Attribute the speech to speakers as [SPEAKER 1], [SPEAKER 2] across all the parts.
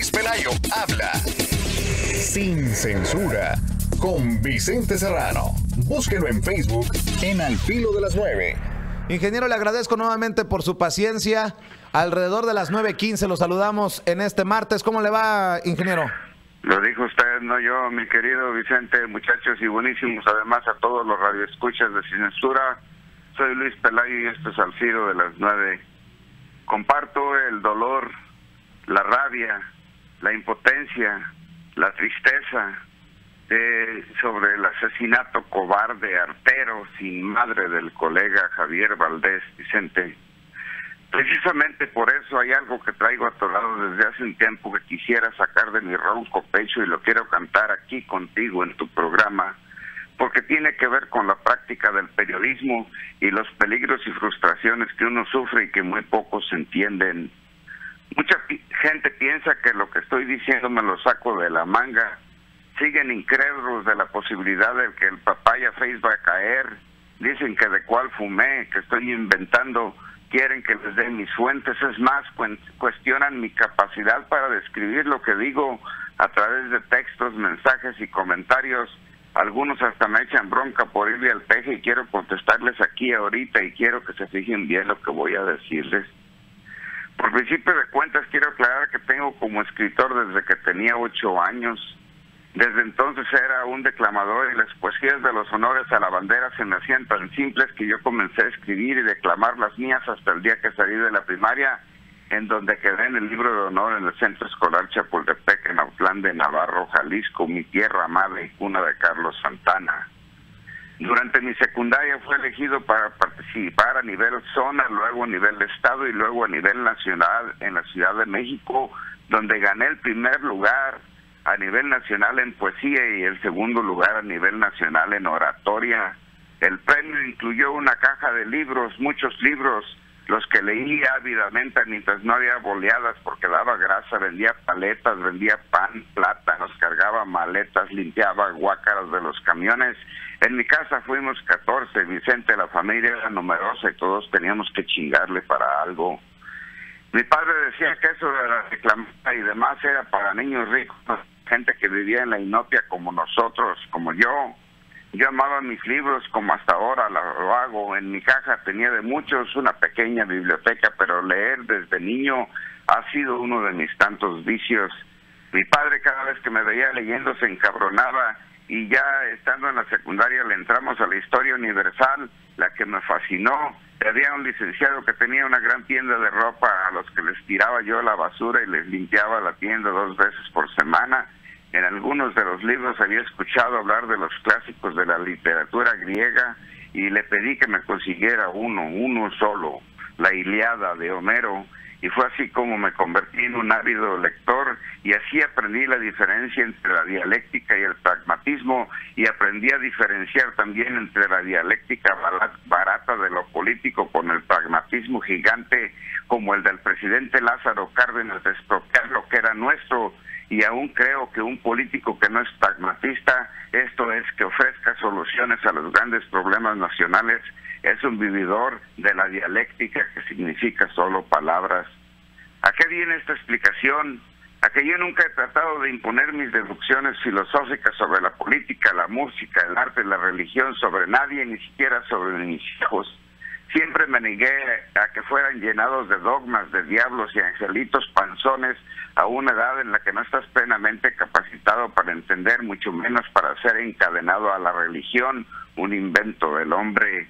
[SPEAKER 1] Luis Pelayo habla sin censura con Vicente Serrano. Búsquelo en Facebook en Al Filo de las 9.
[SPEAKER 2] Ingeniero, le agradezco nuevamente por su paciencia. Alrededor de las 9:15 lo saludamos en este martes. ¿Cómo le va, ingeniero?
[SPEAKER 3] Lo dijo usted, no yo, mi querido Vicente, muchachos y buenísimos, además a todos los radioescuchas de Sin Censura. Soy Luis Pelayo y esto es Al Filo de las 9. Comparto el dolor, la rabia, la impotencia, la tristeza sobre el asesinato cobarde, artero, sin madre del colega Javier Valdés, Vicente. Precisamente por eso hay algo que traigo atorado desde hace un tiempo que quisiera sacar de mi ronco pecho y lo quiero cantar aquí contigo en tu programa, porque tiene que ver con la práctica del periodismo y los peligros y frustraciones que uno sufre y que muy pocos entienden. Mucha gente piensa que lo que estoy diciendo me lo saco de la manga. Siguen incrédulos de la posibilidad de que el papaya face va a caer. Dicen que de cuál fumé, que estoy inventando. Quieren que les dé mis fuentes. Es más, cuestionan mi capacidad para describir lo que digo a través de textos, mensajes y comentarios. Algunos hasta me echan bronca por irle al peje y quiero contestarles aquí ahorita y quiero que se fijen bien lo que voy a decirles. Por principio de cuentas quiero aclarar que tengo como escritor desde que tenía 8 años. Desde entonces era un declamador y las poesías de los honores a la bandera se me hacían tan simples que yo comencé a escribir y declamar las mías hasta el día que salí de la primaria, en donde quedé en el libro de honor en el Centro Escolar Chapultepec, en Autlán de Navarro, Jalisco, mi tierra amada y cuna de Carlos Santana. Durante mi secundaria fue elegido para participar a nivel zona, luego a nivel estado y luego a nivel nacional en la Ciudad de México, donde gané el primer lugar a nivel nacional en poesía y el segundo lugar a nivel nacional en oratoria. El premio incluyó una caja de libros, muchos libros, los que leí ávidamente mientras no había boleadas porque daba grasa, vendía paletas, vendía pan, plátanos, cargaba maletas, limpiaba guácaras de los camiones. En mi casa fuimos 14, Vicente, la familia era numerosa y todos teníamos que chingarle para algo. Mi padre decía que eso de la reclamada y demás era para niños ricos, gente que vivía en la inopia como nosotros, como yo. Yo amaba mis libros como hasta ahora lo hago. En mi caja tenía de muchos una pequeña biblioteca, pero leer desde niño ha sido uno de mis tantos vicios. Mi padre cada vez que me veía leyendo se encabronaba y ya estando en la secundaria le entramos a la historia universal, la que me fascinó. Había un licenciado que tenía una gran tienda de ropa a los que les tiraba yo la basura y les limpiaba la tienda 2 veces por semana. En algunos de los libros había escuchado hablar de los clásicos de la literatura griega y le pedí que me consiguiera uno solo, la Ilíada de Homero, y fue así como me convertí en un ávido lector y así aprendí la diferencia entre la dialéctica y el pragmatismo y aprendí a diferenciar también entre la dialéctica barata de lo político con el pragmatismo gigante como el del presidente Lázaro Cárdenas de expropiar lo que era nuestro. Y aún creo que un político que no es pragmatista, esto es, que ofrezca soluciones a los grandes problemas nacionales, es un vividor de la dialéctica que significa solo palabras. ¿A qué viene esta explicación? A que yo nunca he tratado de imponer mis deducciones filosóficas sobre la política, la música, el arte, la religión, sobre nadie, ni siquiera sobre mis hijos. Siempre me negué a que fueran llenados de dogmas, de diablos y angelitos panzones a una edad en la que no estás plenamente capacitado para entender, mucho menos para ser encadenado a la religión, un invento del hombre.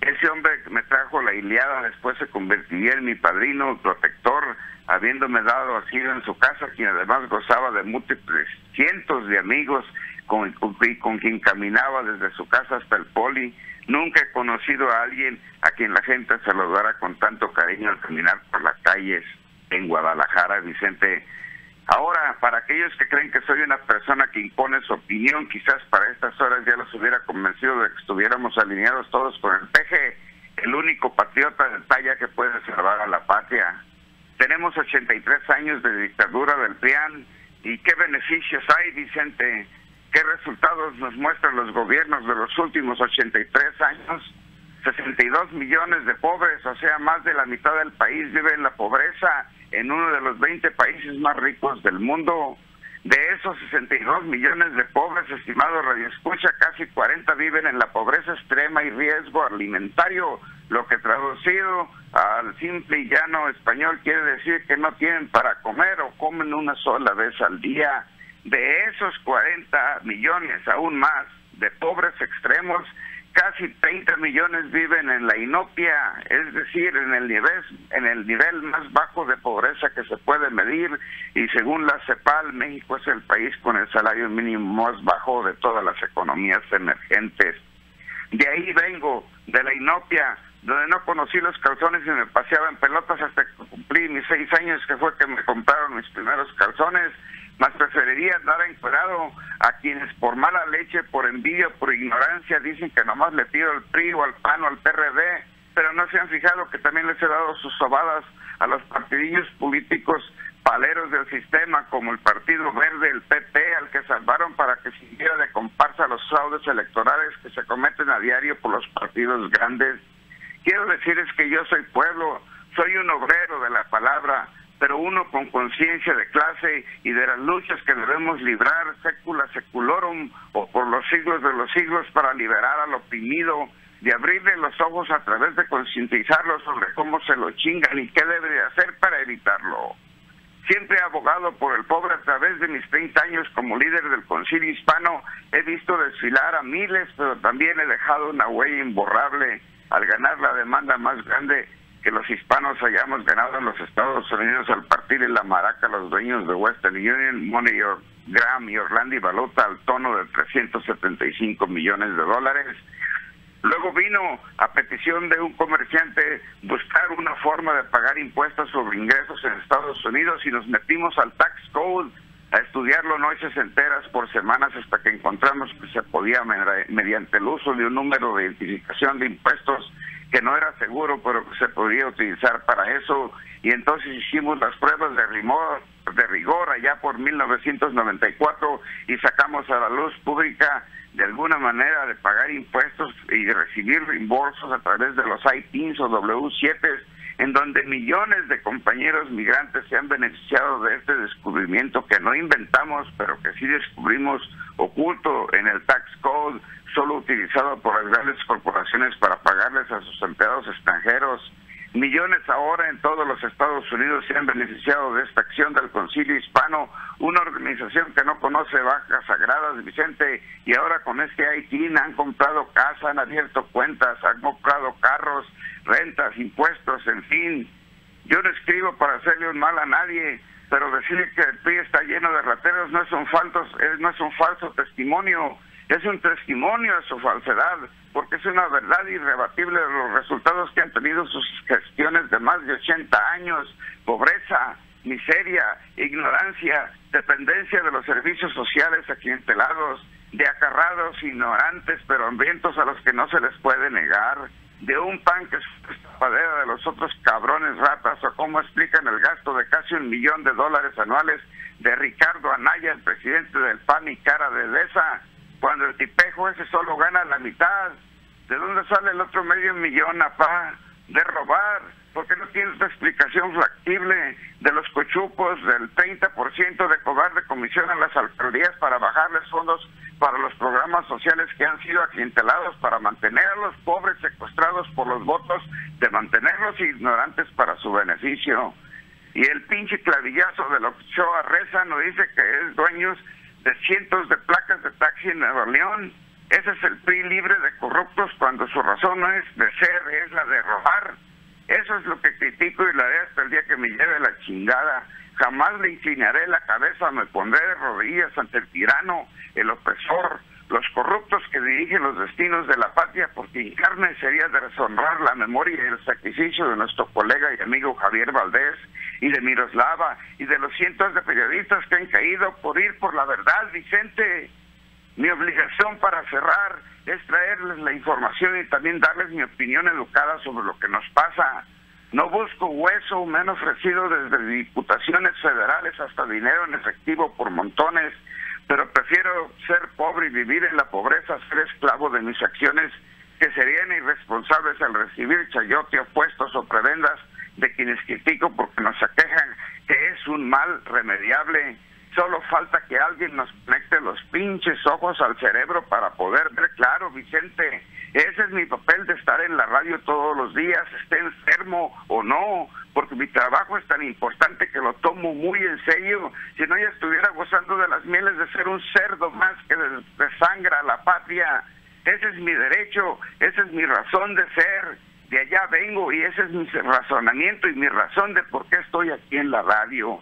[SPEAKER 3] Ese hombre que me trajo la Ilíada después se convertiría en mi padrino, protector, habiéndome dado asilo en su casa, quien además gozaba de múltiples cientos de amigos con quien caminaba desde su casa hasta el poli. Nunca he conocido a alguien a quien la gente saludara con tanto cariño al caminar por las calles en Guadalajara, Vicente. Ahora, para aquellos que creen que soy una persona que impone su opinión, quizás para estas horas ya los hubiera convencido de que estuviéramos alineados todos con el peje, el único patriota de talla que puede salvar a la patria. Tenemos 83 años de dictadura del PRIAN, ¿y qué beneficios hay, Vicente? ¿Qué resultados nos muestran los gobiernos de los últimos 83 años? 62 millones de pobres, o sea, más de la mitad del país vive en la pobreza en uno de los 20 países más ricos del mundo. De esos 62 millones de pobres, estimado radioescucha, casi 40 viven en la pobreza extrema y riesgo alimentario, lo que traducido al simple y llano español quiere decir que no tienen para comer o comen una sola vez al día. De esos 40 millones, aún más, de pobres extremos, casi 30 millones viven en la inopia, es decir, en el nivel más bajo de pobreza que se puede medir, y según la CEPAL, México es el país con el salario mínimo más bajo de todas las economías emergentes. De ahí vengo, de la inopia, donde no conocí los calzones y me paseaba en pelotas hasta que cumplí mis 6 años, que fue que me compraron mis primeros calzones. Más preferiría andar encuerado a quienes por mala leche, por envidia, por ignorancia dicen que nomás le pido al PRI o al PAN o al PRD, pero no se han fijado que también les he dado sus sobadas a los partidillos políticos paleros del sistema, como el Partido Verde, el PP, al que salvaron para que sirviera de comparsa a los fraudes electorales que se cometen a diario por los partidos grandes. Quiero decirles que yo soy pueblo, soy un obrero de la palabra, pero uno con conciencia de clase y de las luchas que debemos librar secula seculorum o por los siglos de los siglos para liberar al oprimido, de abrirle los ojos a través de concientizarlo sobre cómo se lo chingan y qué debe de hacer para evitarlo. Siempre he abogado por el pobre a través de mis 30 años como líder del Concilio Hispano. He visto desfilar a miles, pero también he dejado una huella imborrable al ganar la demanda más grande que los hispanos hayamos ganado en los Estados Unidos al partir en la maraca a los dueños de Western Union, MoneyGram y Orlandi Valuta al tono de $375 millones. Luego vino, a petición de un comerciante, buscar una forma de pagar impuestos sobre ingresos en Estados Unidos, y nos metimos al Tax Code a estudiarlo noches enteras por semanas hasta que encontramos que se podía, mediante el uso de un número de identificación de impuestos que no era seguro, pero que se podía utilizar para eso, y entonces hicimos las pruebas de rigor allá por 1994 y sacamos a la luz pública de alguna manera de pagar impuestos y de recibir reembolsos a través de los ITINs o W7, en donde millones de compañeros migrantes se han beneficiado de este descubrimiento que no inventamos, pero que sí descubrimos oculto en el Tax Code, solo utilizado por las grandes corporaciones para pagarles a sus empleados extranjeros. Millones ahora en todos los Estados Unidos se han beneficiado de esta acción del Concilio Hispano, una organización que no conoce vacas sagradas, Vicente, y ahora con este ITIN han comprado casa, han abierto cuentas, han comprado carros, rentas, impuestos, en fin. Yo no escribo para hacerle un mal a nadie, pero decir que el PRI está lleno de rateros no es un falso testimonio. Es un testimonio de su falsedad, porque es una verdad irrebatible de los resultados que han tenido sus gestiones de más de 80 años, pobreza, miseria, ignorancia, dependencia de los servicios sociales aclientelados, de acarrados ignorantes pero hambrientos a los que no se les puede negar, de un PAN que es tapadera de los otros cabrones ratas, o como explican el gasto de casi $1 millón anuales de Ricardo Anaya, el presidente del PAN y cara de Deza, cuando el tipejo ese solo gana la mitad. ¿De dónde sale el otro $500,000, apá? De robar, porque no tiene otra explicación factible. De los cochupos, del 30% de cobrar de comisión a las alcaldías para bajarles fondos para los programas sociales que han sido aclientelados para mantener a los pobres secuestrados por los votos, de mantenerlos ignorantes para su beneficio. Y el pinche clavillazo de Ochoa Reza nos dice que es dueño de cientos de placas de taxi en Nueva León. Ese es el PRI libre de corruptos cuando su razón no es de ser, es la de robar. Eso es lo que critico y lo haré hasta el día que me lleve la chingada. Jamás le inclinaré la cabeza, me pondré de rodillas ante el tirano, el opresor, los corruptos que dirigen los destinos de la patria, porque hincarme sería de deshonrar la memoria y el sacrificio de nuestro colega y amigo Javier Valdés, y de Miroslava, y de los cientos de periodistas que han caído por ir por la verdad, Vicente. Mi obligación para cerrar es traerles la información y también darles mi opinión educada sobre lo que nos pasa. No busco hueso, me han ofrecido desde diputaciones federales hasta dinero en efectivo por montones, pero prefiero ser pobre y vivir en la pobreza, ser esclavo de mis acciones, que serían irresponsables al recibir chayote, opuestos o prebendas de quienes critico porque nos aquejan, que es un mal remediable. Solo falta que alguien nos conecte los pinches ojos al cerebro para poder ver claro, Vicente. Ese es mi papel de estar en la radio todos los días, esté enfermo o no, porque mi trabajo es tan importante que lo tomo muy en serio. Si no, ya estuviera gozando de las mieles de ser un cerdo más que desangra a la patria. Ese es mi derecho, esa es mi razón de ser. De allá vengo y ese es mi razonamiento y mi razón de por qué estoy aquí en la radio.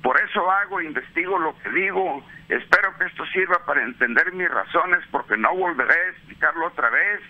[SPEAKER 3] Por eso investigo lo que digo. Espero que esto sirva para entender mis razones, porque no volveré a explicarlo otra vez.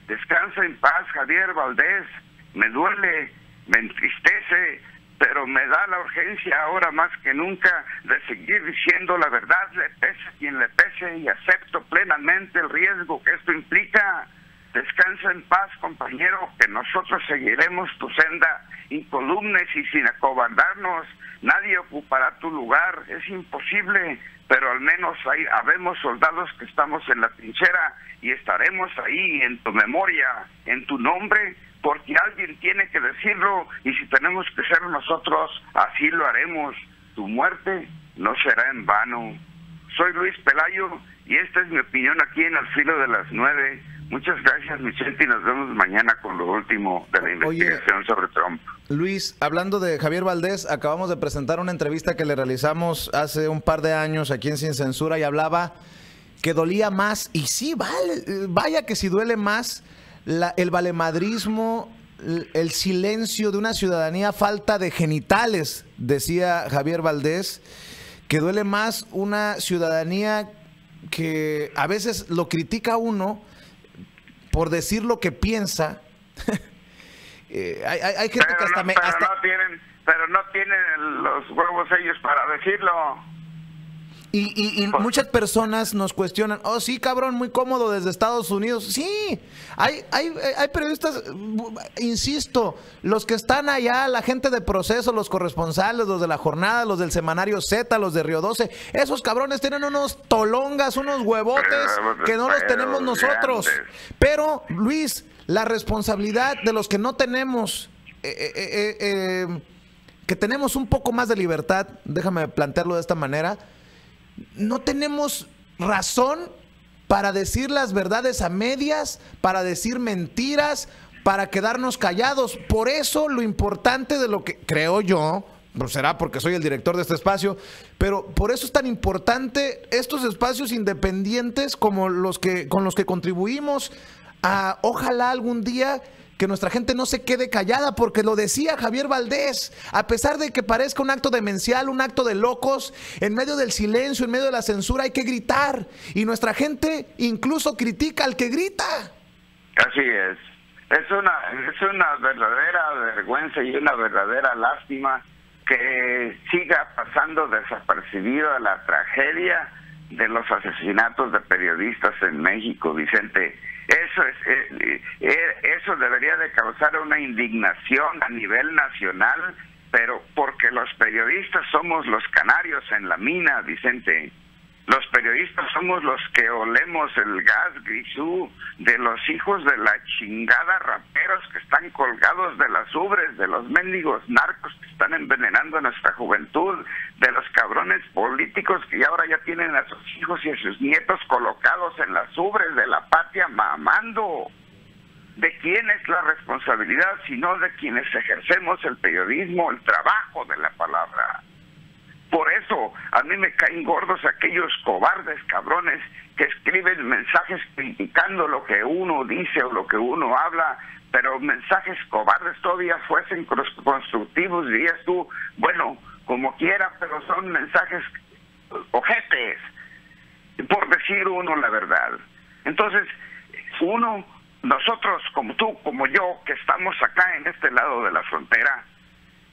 [SPEAKER 3] Descansa en paz, Javier Valdés. Me duele, me entristece, pero me da la urgencia ahora más que nunca de seguir diciendo la verdad, le pese a quien le pese, y acepto plenamente el riesgo que esto implica. Descansa en paz, compañero, que nosotros seguiremos tu senda incolumes y sin acobardarnos. Nadie ocupará tu lugar, es imposible, pero al menos ahí habemos soldados que estamos en la trinchera y estaremos ahí en tu memoria, en tu nombre, porque alguien tiene que decirlo, y si tenemos que ser nosotros, así lo haremos. Tu muerte no será en vano. Soy Luis Pelayo y esta es mi opinión aquí en Al Filo de las 9. Muchas gracias, Vicente, y nos vemos mañana con lo último de la investigación sobre Trump.
[SPEAKER 2] Luis, hablando de Javier Valdés, acabamos de presentar una entrevista que le realizamos hace un par de años aquí en Sin Censura y hablaba que dolía más, y sí, vaya que sí duele más, el valemadrismo, el silencio de una ciudadanía falta de genitales, decía Javier Valdés, que duele más una ciudadanía que a veces lo critica a uno por decir lo que piensa. Hay gente que hasta
[SPEAKER 3] pero no tienen los huevos ellos para decirlo.
[SPEAKER 2] Y muchas personas nos cuestionan, oh sí, cabrón, muy cómodo desde Estados Unidos. Sí, hay periodistas, insisto, los que están allá, la gente de Proceso, los corresponsales, los de La Jornada, los del Semanario Z, los de Río 12, esos cabrones tienen unos tolongas, unos huevotes que no los tenemos nosotros. Pero, Luis, la responsabilidad de los que no tenemos, que tenemos un poco más de libertad, déjame plantearlo de esta manera, no tenemos razón para decir las verdades a medias, para decir mentiras, para quedarnos callados. Por eso lo importante de lo que creo yo, pues será porque soy el director de este espacio, pero por eso es tan importante estos espacios independientes como los que con los que contribuimos a, ojalá algún día, que nuestra gente no se quede callada, porque lo decía Javier Valdés, a pesar de que parezca un acto demencial, un acto de locos, en medio del silencio, en medio de la censura hay que gritar, y nuestra gente incluso critica al que grita.
[SPEAKER 3] Así es. Es una verdadera vergüenza y una verdadera lástima que siga pasando desapercibida la tragedia de los asesinatos de periodistas en México, Vicente. Eso debería de causar una indignación a nivel nacional, pero porque los periodistas somos los canarios en la mina, Vicente. Los periodistas somos los que olemos el gas grisú de los hijos de la chingada raperos que están colgados de las ubres, de los mendigos narcos que están envenenando a nuestra juventud, de los cabrones políticos que ahora ya tienen a sus hijos y a sus nietos colocados en las ubres de la patria mamando. ¿De quién es la responsabilidad sino de quienes ejercemos el periodismo, el trabajo de la palabra? Por eso a mí me caen gordos aquellos cobardes cabrones que escriben mensajes criticando lo que uno dice o lo que uno habla, pero mensajes cobardes todavía fuesen constructivos, dirías tú, bueno, como quiera, pero son mensajes ojetes, por decir uno la verdad. Entonces, nosotros como tú, como yo, que estamos acá en este lado de la frontera,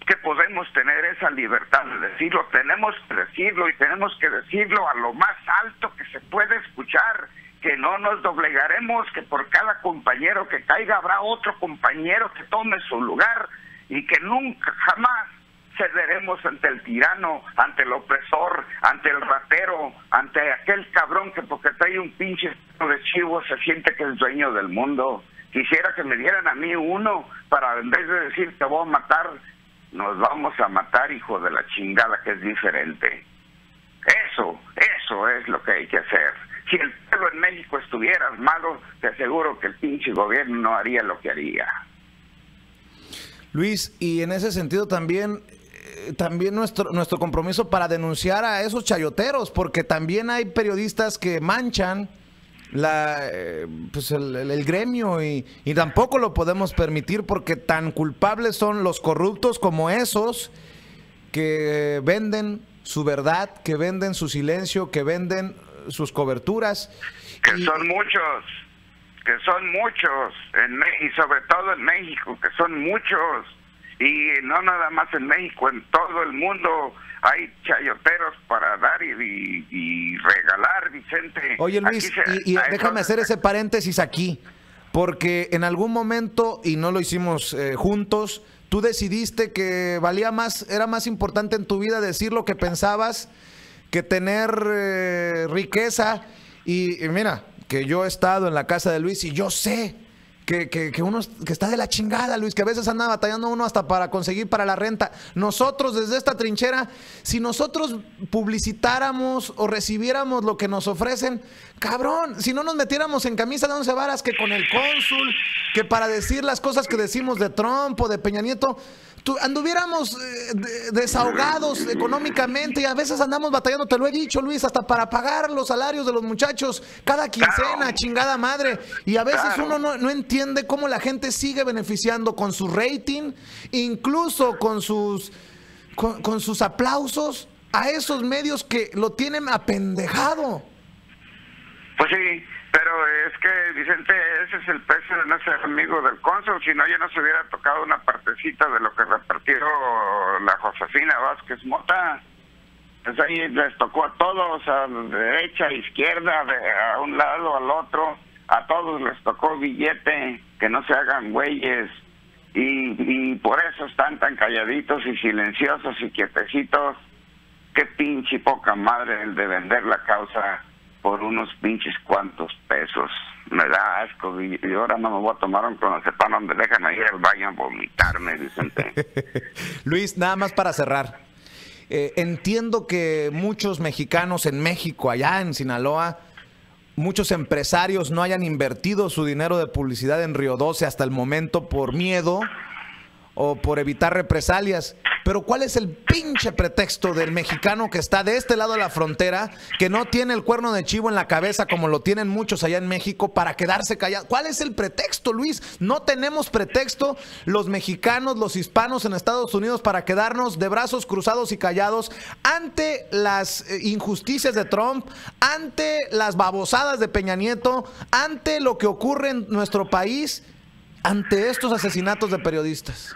[SPEAKER 3] que podemos tener esa libertad de decirlo, tenemos que decirlo y tenemos que decirlo a lo más alto que se puede escuchar, que no nos doblegaremos, que por cada compañero que caiga habrá otro compañero que tome su lugar y que nunca, jamás cederemos ante el tirano, ante el opresor, ante el ratero, ante aquel cabrón que porque trae un pinche de chivo se siente que es dueño del mundo. Quisiera que me dieran a mí uno para, en vez de decir te voy a matar, nos vamos a matar, hijo de la chingada, que es diferente. Eso es lo que hay que hacer. Si el pueblo en México estuviera armado, te aseguro que el pinche gobierno no haría lo que haría.
[SPEAKER 2] Luis, y en ese sentido también nuestro compromiso para denunciar a esos chayoteros, porque también hay periodistas que manchan el gremio y tampoco lo podemos permitir, porque tan culpables son los corruptos como esos que venden su verdad, que venden su silencio, que venden sus coberturas.
[SPEAKER 3] Que son muchos y sobre todo en México, que son muchos, y no nada más en México, en todo el mundo hay chayoteros para dar y regalar, Vicente.
[SPEAKER 2] Oye, Luis, déjame hacer ese paréntesis aquí, porque en algún momento, y no lo hicimos juntos, tú decidiste que era más importante en tu vida decir lo que pensabas que tener riqueza. Y mira, que yo he estado en la casa de Luis y yo sé que uno que está de la chingada, Luis, que a veces anda batallando uno hasta para conseguir para la renta. Nosotros desde esta trinchera, si nosotros publicitáramos o recibiéramos lo que nos ofrecen, cabrón, si no nos metiéramos en camisa de 11 varas que con el cónsul, que para decir las cosas que decimos de Trump o de Peña Nieto, anduviéramos desahogados económicamente, y a veces andamos batallando, te lo he dicho, Luis, hasta para pagar los salarios de los muchachos cada quincena, claro, chingada madre, y a veces uno no entiende cómo la gente sigue beneficiando con su rating, incluso con sus aplausos a esos medios que lo tienen apendejado.
[SPEAKER 3] Pues sí, pero es que, Vicente, ese es el peso de no ser amigo del cónsul, si no, ya no se hubiera tocado una partecita de lo que repartió la Josefina Vázquez Mota. Pues ahí les tocó a todos, a derecha, a izquierda, a un lado, al otro, a todos les tocó billete, que no se hagan güeyes, y por eso están tan calladitos y silenciosos y quietecitos. Qué pinche poca madre el de vender la causa por unos pinches cuantos pesos. Me da asco, y ahora no me voy a tomar un clonazepam donde dejan ahí al baño a vomitarme, Vicente.
[SPEAKER 2] Luis, nada más para cerrar. Entiendo que muchos mexicanos en México, allá en Sinaloa, muchos empresarios no hayan invertido su dinero de publicidad en Río 12 hasta el momento por miedo o por evitar represalias. Pero ¿cuál es el pinche pretexto del mexicano que está de este lado de la frontera, que no tiene el cuerno de chivo en la cabeza como lo tienen muchos allá en México, para quedarse callado? ¿Cuál es el pretexto, Luis? No tenemos pretexto los mexicanos, los hispanos en Estados Unidos, para quedarnos de brazos cruzados y callados ante las injusticias de Trump, ante las babosadas de Peña Nieto, ante lo que ocurre en nuestro país, ante estos asesinatos de periodistas.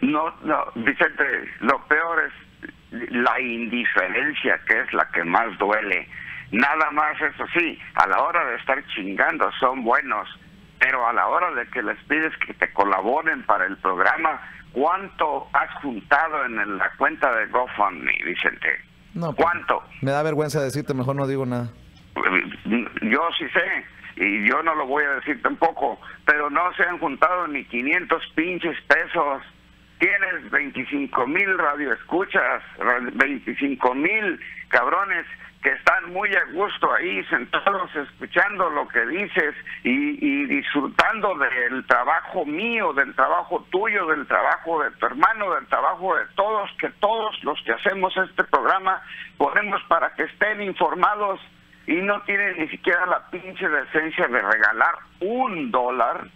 [SPEAKER 3] No, Vicente, lo peor es la indiferencia, que es la que más duele. Nada más, eso sí, a la hora de estar chingando son buenos, pero a la hora de que les pides que te colaboren para el programa, ¿cuánto has juntado en la cuenta de GoFundMe, Vicente?
[SPEAKER 2] No,
[SPEAKER 3] ¿cuánto?
[SPEAKER 2] Me da vergüenza decirte, mejor no digo nada.
[SPEAKER 3] Yo sí sé, y yo no lo voy a decir tampoco, pero no se han juntado ni 500 pinches pesos. Tienes 25,000 radioescuchas, 25,000 cabrones que están muy a gusto ahí sentados escuchando lo que dices y disfrutando del trabajo mío, del trabajo tuyo, del trabajo de tu hermano, del trabajo de todos, que todos los que hacemos este programa ponemos para que estén informados, y no tienen ni siquiera la pinche decencia de regalar $1.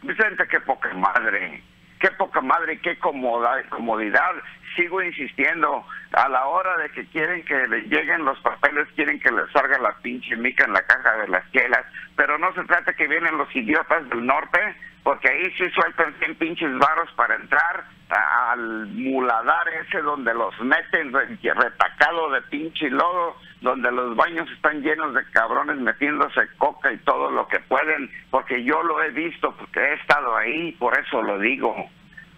[SPEAKER 3] Vicente, qué poca madre. Qué poca madre, qué comodidad. Sigo insistiendo, a la hora de que quieren que le lleguen los papeles, quieren que les salga la pinche mica en la caja de las chelas, pero no se trata que vienen los idiotas del norte, porque ahí sí sueltan 100 pinches varos para entrar al muladar ese donde los meten retacado de pinche lodo, donde los baños están llenos de cabrones metiéndose coca y todo lo que pueden, porque yo lo he visto, porque he estado ahí, por eso lo digo.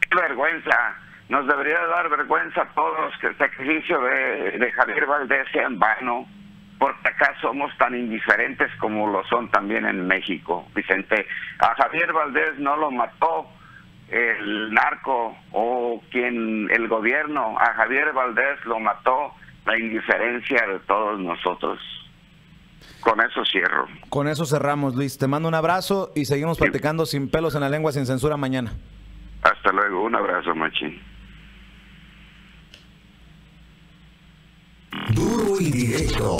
[SPEAKER 3] ¡Qué vergüenza! Nos debería dar vergüenza a todos que el sacrificio de Javier Valdez sea en vano. porque acá somos tan indiferentes como lo son también en México, Vicente. A Javier Valdés no lo mató el narco o el gobierno, a Javier Valdés lo mató la indiferencia de todos nosotros. Con eso cierro.
[SPEAKER 2] Con eso cerramos, Luis. Te mando un abrazo y seguimos platicando sin pelos en la lengua, sin censura mañana.
[SPEAKER 3] Hasta luego, un abrazo, machín.
[SPEAKER 1] Duro y directo.